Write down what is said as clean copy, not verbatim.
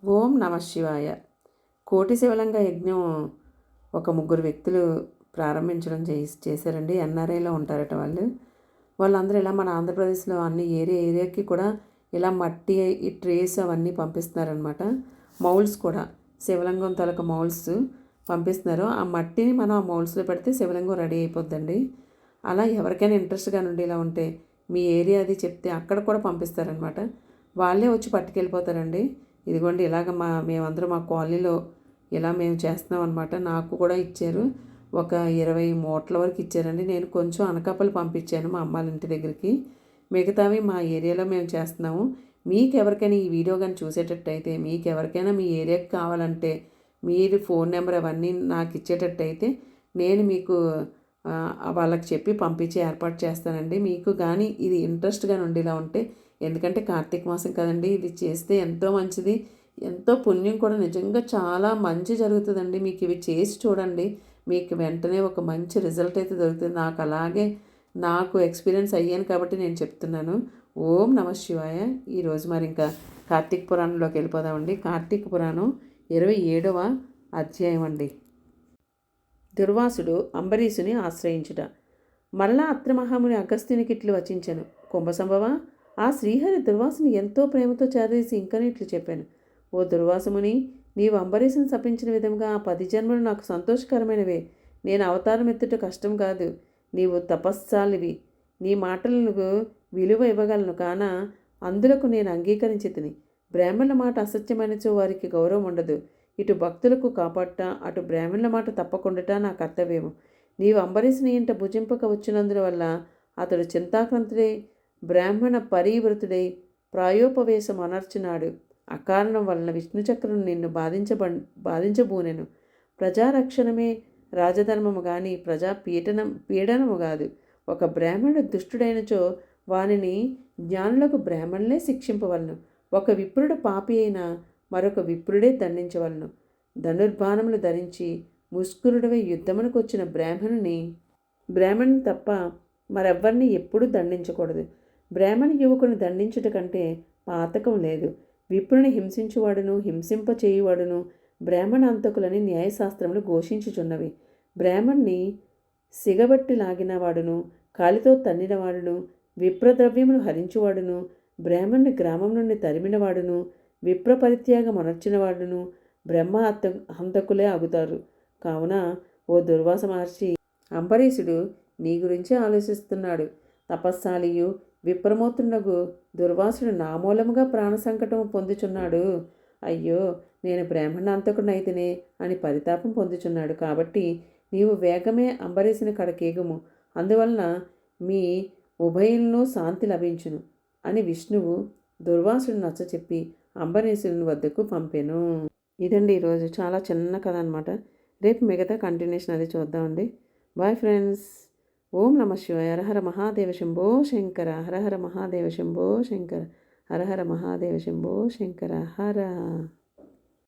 ఓం నమ శివాయ. కోటి శివలింగ యజ్ఞం ఒక ముగ్గురు వ్యక్తులు ప్రారంభించడం చేశారండి. ఎన్ఆర్ఐలో ఉంటారట వాళ్ళు. వాళ్ళందరూ ఇలా మన ఆంధ్రప్రదేశ్లో అన్ని ఏరియాకి కూడా ఇలా మట్టి ఈ ట్రేస్ అవన్నీ పంపిస్తున్నారనమాట. మౌల్స్ కూడా శివలింగం తాలూకా మౌల్స్ పంపిస్తున్నారు. ఆ మట్టిని మనం ఆ మౌల్స్లో పెడితే శివలింగం రెడీ అయిపోద్దండి. అలా ఎవరికైనా ఇంట్రెస్ట్గా నుండి ఇలా ఉంటే మీ ఏరియా అది చెప్తే అక్కడ కూడా పంపిస్తారనమాట. వాళ్ళే వచ్చి పట్టుకెళ్ళిపోతారండి. ఇదిగోండి ఇలాగ మేమందరం మా కాలనీలో ఇలా మేము చేస్తున్నాం అనమాట. నాకు కూడా ఇచ్చారు. ఒక 20 మూటల వరకు ఇచ్చారండి. నేను కొంచెం అనకాపల్లి పంపించాను మా అమ్మాళ్ళ ఇంటి దగ్గరికి. మిగతావి మా ఏరియాలో మేము చేస్తున్నాము. మీకు ఎవరికైనా ఈ వీడియో కానీ చూసేటట్టయితే, మీకు ఎవరికైనా మీ ఏరియాకి కావాలంటే మీరు ఫోన్ నెంబర్ అవన్నీ నాకు ఇచ్చేటట్టయితే నేను మీకు వాళ్ళకి చెప్పి పంపించి ఏర్పాటు చేస్తానండి. మీకు కానీ ఇది ఇంట్రెస్ట్గా ఉండేలా ఉంటే, ఎందుకంటే కార్తీక మాసం కదండి, ఇది చేస్తే ఎంతో మంచిది, ఎంతో పుణ్యం కూడా, నిజంగా చాలా మంచి జరుగుతుందండి. మీకు ఇవి చేసి చూడండి, మీకు వెంటనే ఒక మంచి రిజల్ట్ అయితే దొరుకుతుంది. నాకు ఎక్స్పీరియన్స్ అయ్యాను కాబట్టి నేను చెప్తున్నాను. ఓం నమ శివాయ. ఈరోజు మరి ఇంకా కార్తీక పురాణంలోకి వెళ్ళిపోదామండి. కార్తీక పురాణం 27వ అధ్యాయం అండి. దుర్వాసుడు అంబరీషుని ఆశ్రయించుట. మరలా అత్రమహాముని అగస్త్యునికి ఇట్లు వచించెను. కుంభసంభవ, ఆ శ్రీహరి దుర్వాసుని ఎంతో ప్రేమతో చేరదీసి ఇంకనూ ఇట్లు చెప్పాను. ఓ దుర్వాసముని, నీవు అంబరీషుని శపించిన విధంగా ఆ 10 జన్మలు నాకు సంతోషకరమైనవే. నేను అవతారం ఎత్తుట కష్టం కాదు. నీవు తపస్సాలివి. నీ మాటలకు విలువ ఇవ్వగలను కాన అందులకు నేను అంగీకరించి తిని. బ్రాహ్మణుల మాట అసత్యమైనచో వారికి గౌరవం ఉండదు. ఇటు భక్తులకు కాపాడుట, అటు బ్రాహ్మణుల మాట తప్పకుండాట నా కర్తవ్యము. నీవు అంబరీషుని ఇంట భుజింపక వచ్చినందువల్ల అతడు చింతాక్రాంతుడై బ్రాహ్మణ పరివృతుడై ప్రాయోపవేశం అనర్చినాడు. అకారణం వలన విష్ణుచక్రం నిన్ను బాధించబూనెను. ప్రజారక్షణమే రాజధర్మము గాని పీడనము కాదు. ఒక బ్రాహ్మణుడు దుష్టుడైనచో వానిని జ్ఞానులకు బ్రాహ్మణులే శిక్షింపవలను. ఒక విప్రుడు పాపి అయినా మరొక విప్రుడే దండించవలను. ధనుర్బాణములు ధరించి ముస్కురుడవై యుద్ధమునకు వచ్చిన బ్రాహ్మణుని తప్ప మరెవ్వరిని ఎప్పుడూ దండించకూడదు. బ్రాహ్మణ యువకుని దండించుట కంటే పాతకం లేదు. విప్రుని హింసించువాడును హింసింప చేయువాడును బ్రాహ్మణ అంతకులని న్యాయశాస్త్రములు ఘోషించుచున్నవి. బ్రాహ్మణ్ణి సిగబట్టి లాగినవాడును, కాలితో తన్నినవాడును, విప్రద్రవ్యమును హరించువాడును, బ్రాహ్మణ్ణి గ్రామం నుండి తరిమినవాడును, విప్ర పరిత్యాగం అనర్చినవాడును బ్రహ్మ హంతకులే ఆగుతారు. కావున ఓ దుర్వాస మహర్షి, అంబరీషుడు నీ గురించి ఆలోచిస్తున్నాడు. తపస్సాలియు విప్రమోత్రునగు దుర్వాసుడు నా మూలముగా ప్రాణ సంకటము పొందుచున్నాడు. అయ్యో, నేను బ్రాహ్మణ అంతకునైతినే అని పరితాపం పొందుచున్నాడు. కాబట్టి నీవు వేగమే అంబరీషుని కడకేగుము. అందువలన మీ ఉభయులను శాంతి లభించును అని విష్ణువు దుర్వాసుడు నచ్చచెప్పి అంబరీషుని వద్దకు పంపెను. ఇదండి ఈరోజు చాలా చిన్న కథ అనమాట. రేపు మిగతా కంటిన్యూషన్ అది చూద్దామండి. Bye friends. ఓం నమ శివాయ. హరహర మహాదేవ శంభో శంకర. హరహర మహాదేవ శంభో శంకర. హరహర మహాదేవ శంభో శంకర. హర